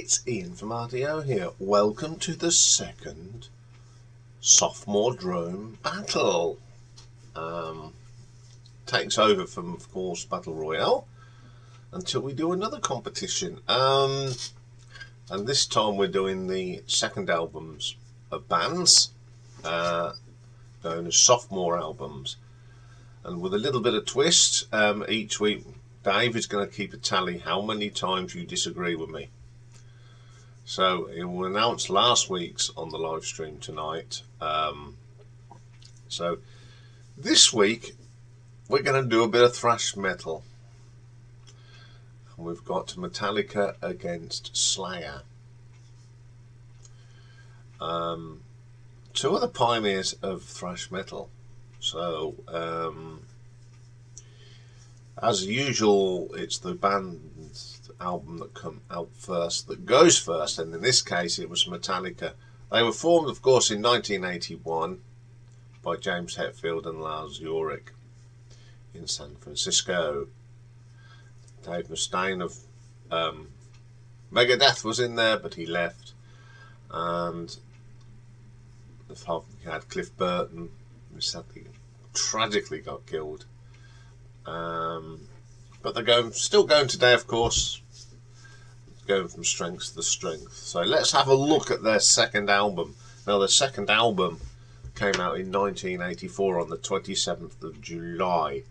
It's Ian from RDO here. Welcome to the second Sophomore Drome battle. Takes over from, of course, Battle Royale until we do another competition. And this time we're doing the second albums of bands, known as sophomore albums. And with a little bit of twist, each week Dave is going to keep a tally how many times you disagree with me. So it will announce last week's on the live stream tonight. So this week we're going to do a bit of thrash metal. And we've got Metallica against Slayer. Two of the pioneers of thrash metal. So as usual, it's the band's album that comes out first that goes first, and in this case it was Metallica. They were formed, of course, in 1981 by James Hetfield and Lars Ulrich in San Francisco. Dave Mustaine of Megadeth was in there, but he left, and we had Cliff Burton, who sadly tragically got killed. But they're still going today, of course, going from strength to strength. So let's have a look at their second album. Now, their second album came out in 1984 on the 27th of July.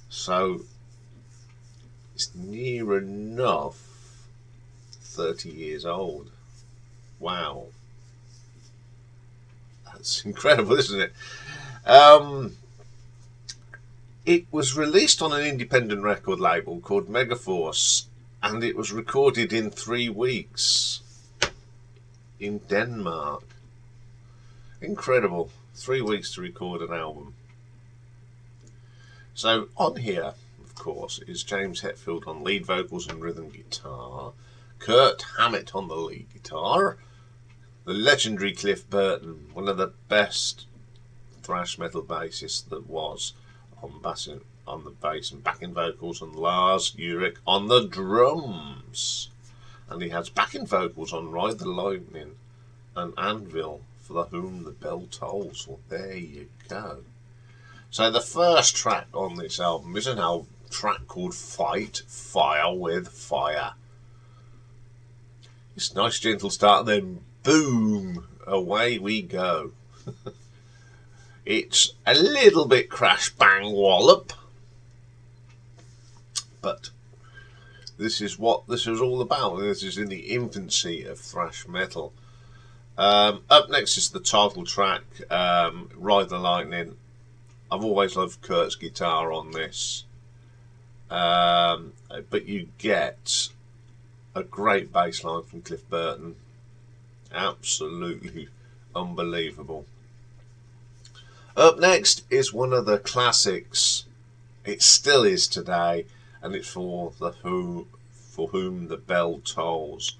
So it's near enough 30 years old. Wow. That's incredible, isn't it? It was released on an independent record label called Megaforce, and it was recorded in 3 weeks in Denmark. Incredible. 3 weeks to record an album. So on here, of course, is James Hetfield on lead vocals and rhythm guitar, Kurt Hammett on the lead guitar, the legendary Cliff Burton, one of the best thrash metal bassists that was, on the bass and backing vocals, and Lars Ulrich on the drums. And he has backing vocals on Ride the Lightning and Anvil, For Whom the Bell Tolls. Well, there you go. So the first track on this album is a track called Fight Fire with Fire. It's a nice gentle start, then boom, away we go. It's a little bit crash bang wallop, but this is what this is all about. This is in the infancy of thrash metal. Up next is the title track, Ride the Lightning. I've always loved Kurt's guitar on this, but you get a great bass line from Cliff Burton. Absolutely unbelievable. Up next is one of the classics. It still is today, and it's For Whom the Bell Tolls.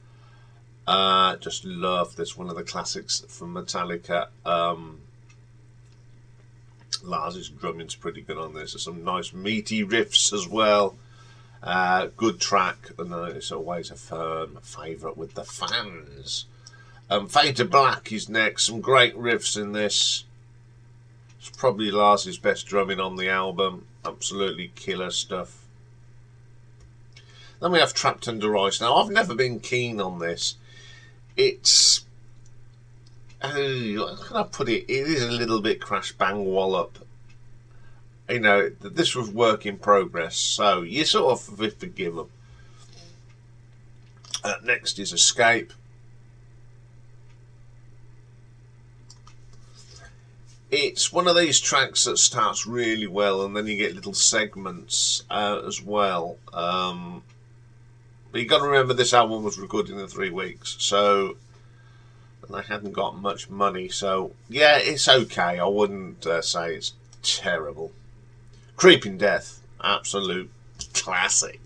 Just love this. One of the classics from Metallica. Lars' drumming's pretty good on this. There's some nice meaty riffs as well. Good track, and it's always a firm favourite with the fans. Fade to Black is next. Some great riffs in this. It's probably Lars' best drumming on the album. Absolutely killer stuff. Then we have Trapped Under Ice. Now, I've never been keen on this. It's, how can I put it? It is a little bit crash bang wallop. You know, this was work in progress, so you sort of forgive them. Next is Escape. It's one of these tracks that starts really well, and then you get little segments as well. But you got to remember, this album was recorded in 3 weeks, so they hadn't got much money. So yeah, it's okay. I wouldn't say it's terrible. Creeping Death, absolute classic.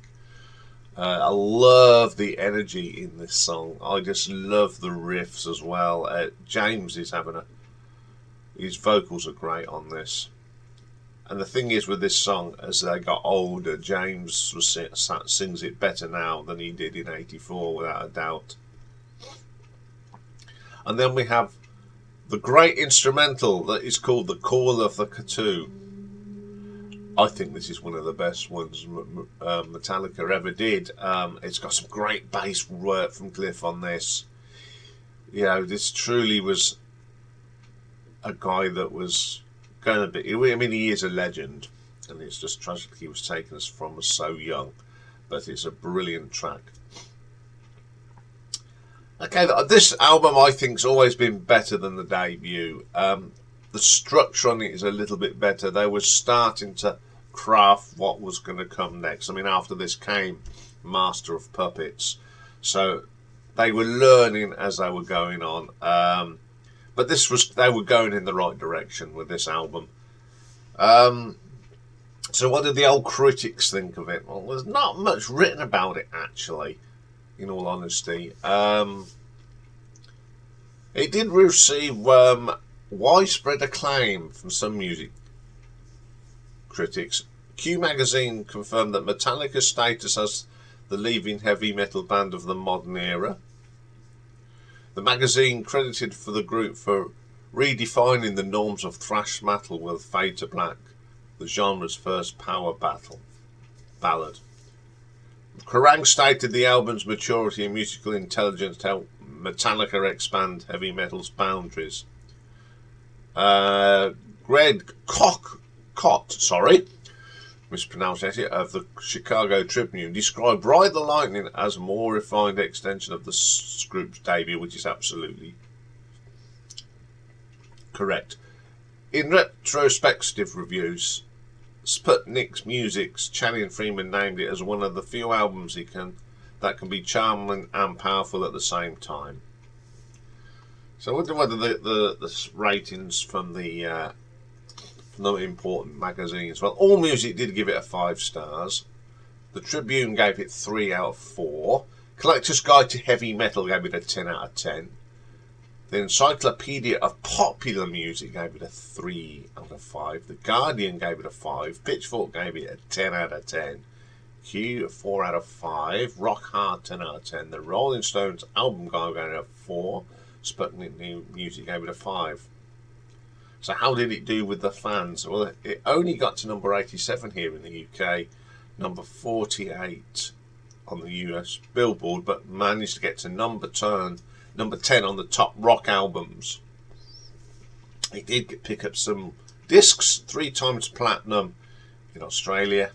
I love the energy in this song. I just love the riffs as well. James is having his vocals are great on this. And the thing is with this song, as they got older, James sings it better now than he did in '84, without a doubt. And then we have the great instrumental that is called The Call of the Cthulhu. I think this is one of the best ones Metallica ever did. It's got some great bass work from Cliff on this. You know, this truly was a guy that was going to be... I mean, he is a legend, and it's just tragic he was taken us from us so young. But it's a brilliant track. Okay, this album I think's always been better than the debut. The structure on it is a little bit better. They were starting to craft what was going to come next. I mean, after this came Master of Puppets, so they were learning as they were going on. But they were going in the right direction with this album. So what did the old critics think of it? Well, there's not much written about it, actually, in all honesty. It did receive widespread acclaim from some music critics. Q magazine confirmed that Metallica's status as the leading heavy metal band of the modern era. The magazine credited for the group for redefining the norms of thrash metal with Fade to Black, the genre's first power ballad. Kerrang stated the album's maturity and musical intelligence helped Metallica expand heavy metal's boundaries. Greg Cott, mispronunciation, of the Chicago Tribune described Ride the Lightning as a more refined extension of the group's debut, which is absolutely correct. In retrospective reviews, Sputnik's Music's Channing Freeman named it as one of the few albums that can be charming and powerful at the same time. So I wonder whether the ratings from the important magazines. Well, AllMusic did give it a 5 stars. The Tribune gave it 3 out of 4. Collector's Guide to Heavy Metal gave it a 10 out of 10. The Encyclopedia of Popular Music gave it a 3 out of 5. The Guardian gave it a 5. Pitchfork gave it a 10 out of 10. Q, a 4 out of 5. Rock Hard, 10 out of 10. The Rolling Stones Album Guide gave it a 4. Sputnik Music gave it a 5. So how did it do with the fans? Well, it only got to number 87 here in the UK, number 48 on the US Billboard, but managed to get to number 10 on the top rock albums. It did pick up some discs, 3 times platinum in Australia,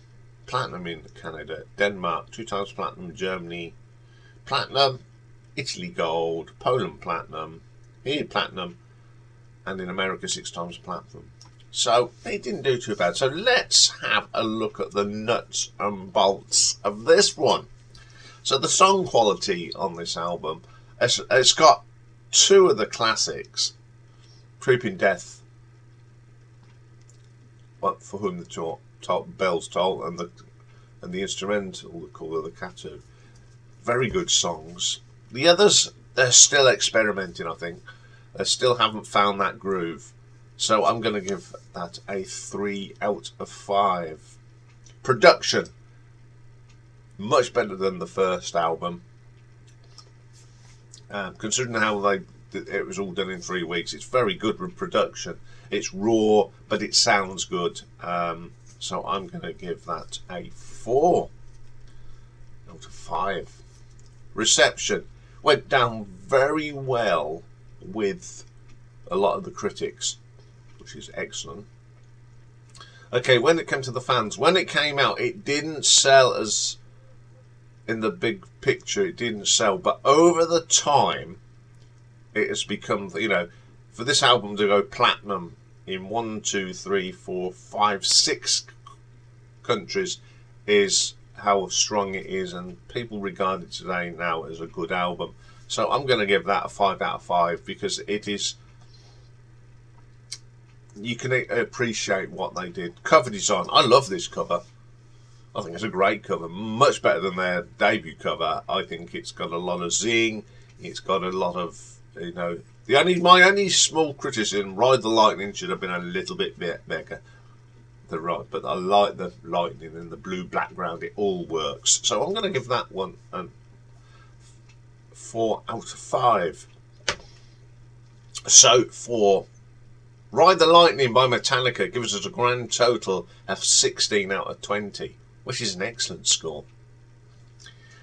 platinum in Canada, Denmark, 2 times platinum in Germany, platinum, Italy gold, Poland platinum, here platinum, and in America 6 times platinum. So they didn't do too bad. So let's have a look at the nuts and bolts of this one. So the song quality on this album, it's got 2 of the classics, Creeping Death, For Whom the Bells Toll, and the instrumental, The Call of the Cthulhu. Very good songs. The others, they're still experimenting, I think. They still haven't found that groove. So I'm going to give that a 3 out of 5. Production, much better than the first album. Considering how it was all done in 3 weeks, it's very good with production. It's raw, but it sounds good. So I'm going to give that a 4 out of 5. Reception went down very well with a lot of the critics, which is excellent. Okay, when it came to the fans, when it came out, it didn't sell as in the big picture, it didn't sell, but over the time it has become, you know, for this album to go platinum in 1, 2, 3, 4, 5, 6 countries is how strong it is, and people regard it today now as a good album. So I'm going to give that a 5 out of 5 because it is, you can appreciate what they did. Cover design, I love this cover. I think it's a great cover, much better than their debut cover. I think it's got a lot of zing. It's got a lot of, you know, my only small criticism, Ride the Lightning should have been a little bit bigger. but I like the lightning and the blue background. It all works. So I'm going to give that one a 4 out of 5. So for Ride the Lightning by Metallica gives us a grand total of 16 out of 20, which is an excellent score.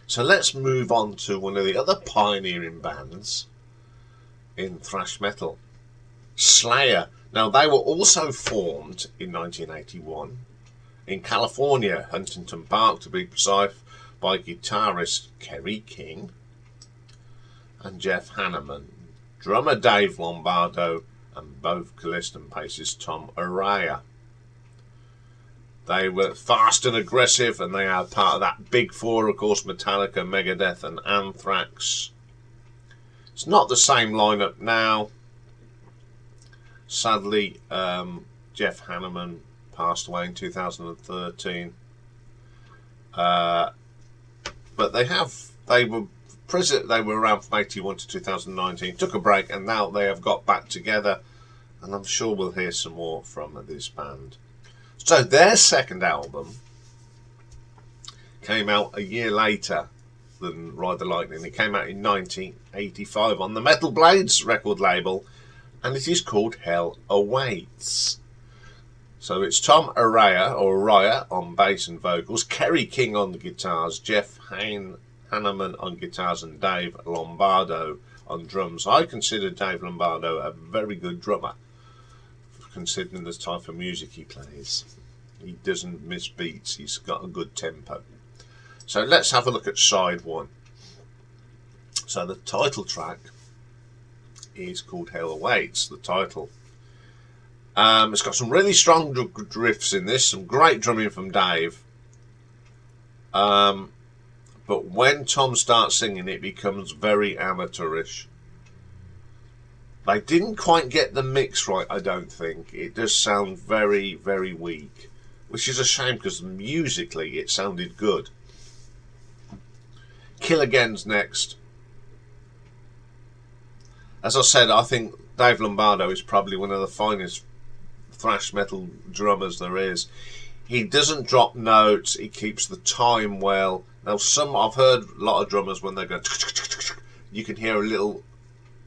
So let's move on to one of the other pioneering bands in thrash metal, Slayer. Now, they were also formed in 1981 in California, Huntington Park to be precise, by guitarist Kerry King and Jeff Hanneman, drummer Dave Lombardo, and vocalist and bassist Tom Araya. They were fast and aggressive, and they are part of that big four, of course, Metallica, Megadeth and Anthrax. It's not the same lineup now. Sadly, Jeff Hanneman passed away in 2013. But they were around from 81 to 2019, took a break, and now they have got back together, and I'm sure we'll hear some more from this band. So their second album came out a year later than Ride the Lightning. It came out in 1985 on the Metal Blades record label, and it is called Hell Awaits. So it's Tom Araya on bass and vocals, Kerry King on the guitars, Jeff Hanneman on guitars, and Dave Lombardo on drums. I consider Dave Lombardo a very good drummer, considering the type of music he plays. He doesn't miss beats, he's got a good tempo. So let's have a look at side one. So the title track is called Hell Awaits, the title. It's got some really strong riffs in this, some great drumming from Dave. But when Tom starts singing, it becomes very amateurish. They didn't quite get the mix right, I don't think. It does sound very, very weak, which is a shame because musically it sounded good. Kill Again's next. As I said, I think Dave Lombardo is probably one of the finest thrash metal drummers there is. He doesn't drop notes, he keeps the time well. Now, I've heard a lot of drummers when they go, you can hear a little,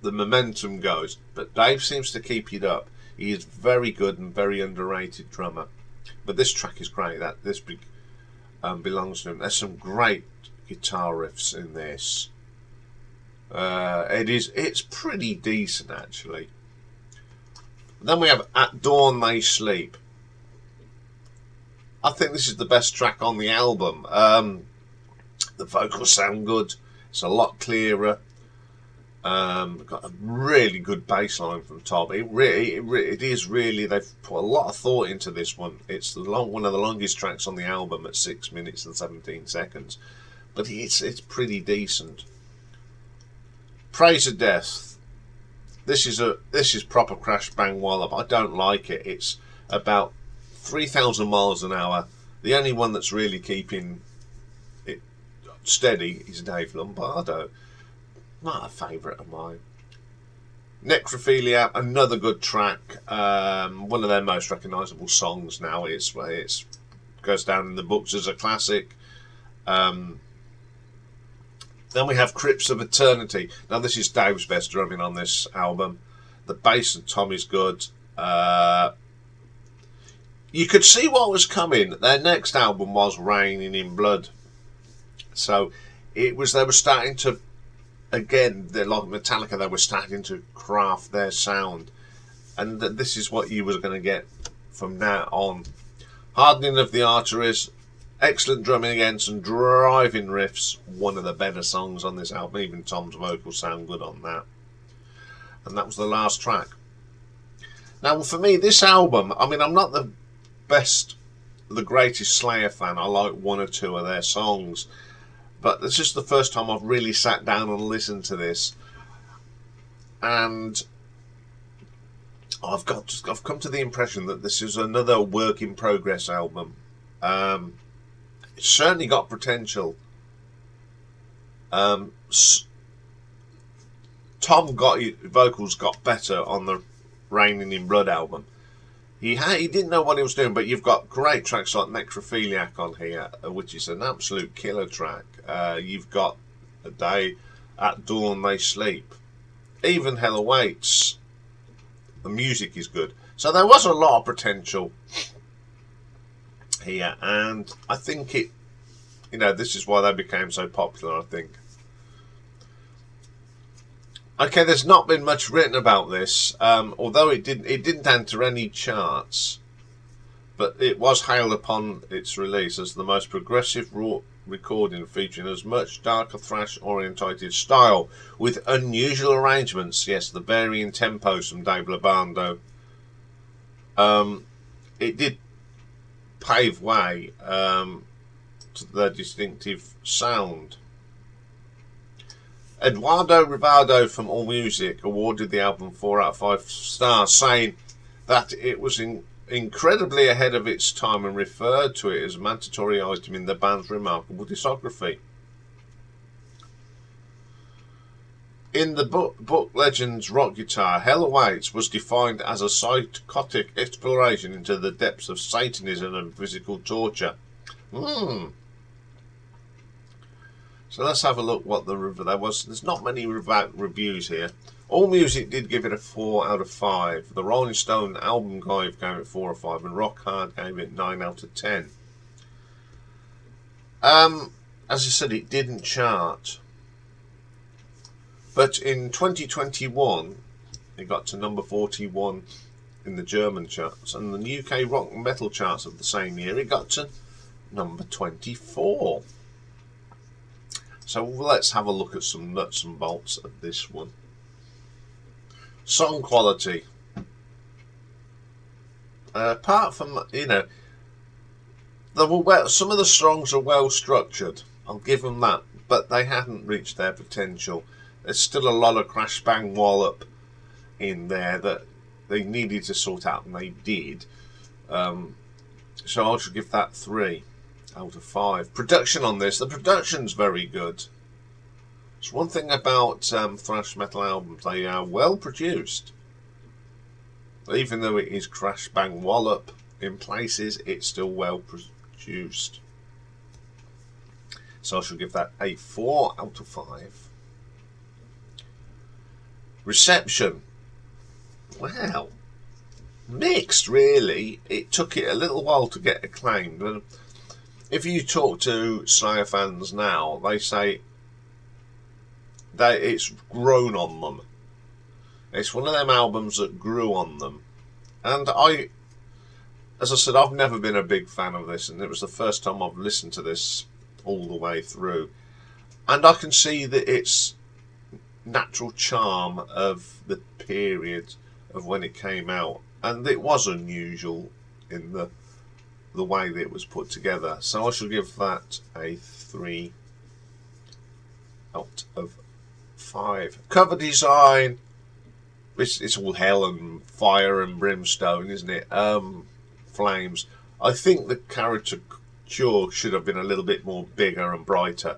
the momentum goes, but Dave seems to keep it up. He is very good and very underrated drummer. But this track is great. This belongs to him. There's some great guitar riffs in this. It's pretty decent actually. Then we have At Dawn They Sleep. I think this is the best track on the album. The vocals sound good. It's a lot clearer. Got a really good bass line from Tom. It is really, they've put a lot of thought into this one. It's one of the longest tracks on the album at 6 minutes and 17 seconds. But it's pretty decent. Praise of Death. This is proper crash bang wallop. I don't like it. It's about 3,000 miles an hour. The only one that's really keeping it steady is Dave Lombardo. Not a favourite of mine. Necrophilia, another good track. One of their most recognisable songs now. It goes down in the books as a classic. Then we have Crypts of Eternity. Now this is Dave's best drumming on this album. The bass and Tom is good. You could see what was coming. Their next album was Raining in Blood. So they were starting to, again, they're like Metallica, they were starting to craft their sound. And this is what you were going to get from now on. Hardening of the Arteries, excellent drumming again, some driving riffs. One of the better songs on this album. Even Tom's vocals sound good on that. And that was the last track. Now, for me, this album, I mean, I'm not the greatest Slayer fan. I like one or two of their songs. But it's just the first time I've really sat down and listened to this. And I've come to the impression that this is another work in progress album. It's certainly got potential. Tom vocals got better on the Raining in Blood album. he didn't know what he was doing, but you've got great tracks like Necrophiliac on here, which is an absolute killer track. You've got A Day at Dawn They Sleep. Even Hell Awaits. The music is good. So there was a lot of potential here, and I think it, this is why they became so popular, I think. Okay, there's not been much written about this, although it didn't enter any charts, but it was hailed upon its release as the most progressive raw recording featuring as much darker thrash orientated style with unusual arrangements. Yes, the varying tempos from Dave Lombardo. It did pave way to their distinctive sound. Eduardo Rivado from AllMusic awarded the album 4 out of 5 stars, saying that it was incredibly ahead of its time and referred to it as a mandatory item in the band's remarkable discography. In the book Legends Rock Guitar, Hell Awaits was defined as a psychotic exploration into the depths of Satanism and physical torture. So let's have a look what there was. There's not many reviews here. AllMusic did give it a 4 out of 5. The Rolling Stone Album Guide gave it 4 or 5, and Rock Hard gave it 9 out of 10. As I said, it didn't chart. But in 2021, it got to number 41 in the German charts, and the UK rock and metal charts of the same year, it got to number 24. So let's have a look at some nuts and bolts of this one. Song quality. Apart from, some of the songs are well structured. I'll give them that, but they hadn't reached their potential. There's still a lot of crash bang wallop in there that they needed to sort out, and they did. So I should give that 3 out of 5. Production on this, the production's very good. It's one thing about thrash metal albums, they are well produced. Even though it is crash bang wallop in places, it's still well produced. So I shall give that a 4 out of 5. Reception. Well, mixed really. It took it a little while to get acclaimed. And if you talk to Slayer fans now, they say that it's grown on them. It's one of them albums that grew on them. And as I said, I've never been a big fan of this, and it was the first time I've listened to this all the way through. And I can see that it's natural charm of the period of when it came out, and it was unusual in the way that it was put together. So I shall give that a 3 out of 5. Cover design, it's all hell and fire and brimstone, isn't it? Flames. I think the caricature should have been a little bit more bigger and brighter,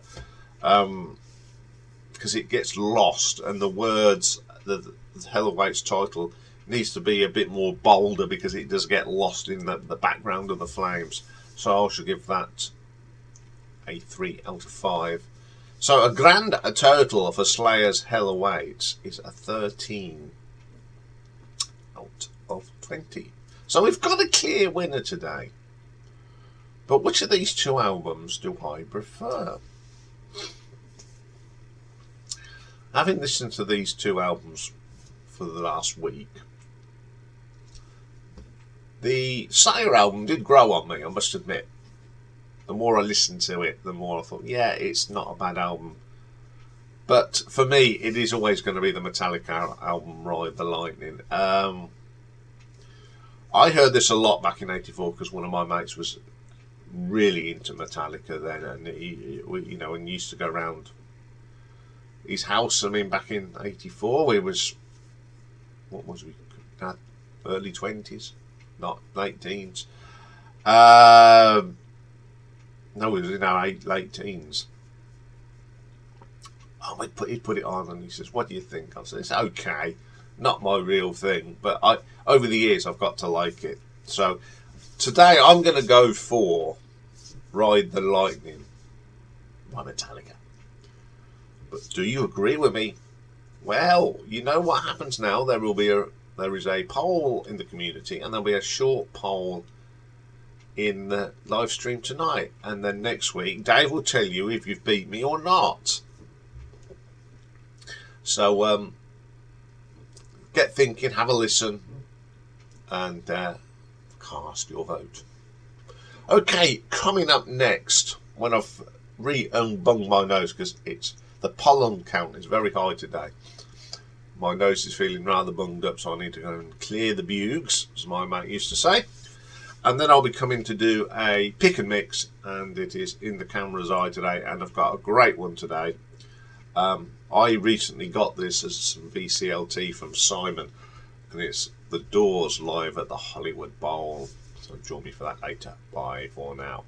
because it gets lost, and the words, the Hell Awaits title needs to be a bit more bolder because it does get lost in the background of the flames. So I shall give that a 3 out of 5. So a total for Slayer's Hell Awaits is a 13 out of 20. So we've got a clear winner today. But which of these two albums do I prefer? Having listened to these two albums for the last week, the Slayer album did grow on me, I must admit. The more I listened to it, the more I thought, yeah, it's not a bad album. But for me, it is always going to be the Metallica album, Ride the Lightning. I heard this a lot back in '84 because one of my mates was really into Metallica then, and and used to go around his house. I mean, back in '84, we was early 20s, not late teens. No, we was in our late teens. Oh, he'd put it on, and he says, "What do you think?" I said, "It's okay, not my real thing, but over the years I've got to like it." So today I'm going to go for Ride the Lightning by Metallica. But do you agree with me? Well, you know what happens now. There is a poll in the community, and there'll be a short poll in the live stream tonight, and then next week Dave will tell you if you've beat me or not. So get thinking, have a listen, and cast your vote. Okay, coming up next, when I've re-unbunged my nose, because the pollen count is very high today. My nose is feeling rather bunged up, so I need to go and clear the bugs, as my mate used to say. And then I'll be coming to do a pick and mix, and it is in the camera's eye today, and I've got a great one today. I recently got this as some VCLT from Simon, and it's The Doors live at the Hollywood Bowl. So join me for that later. Bye for now.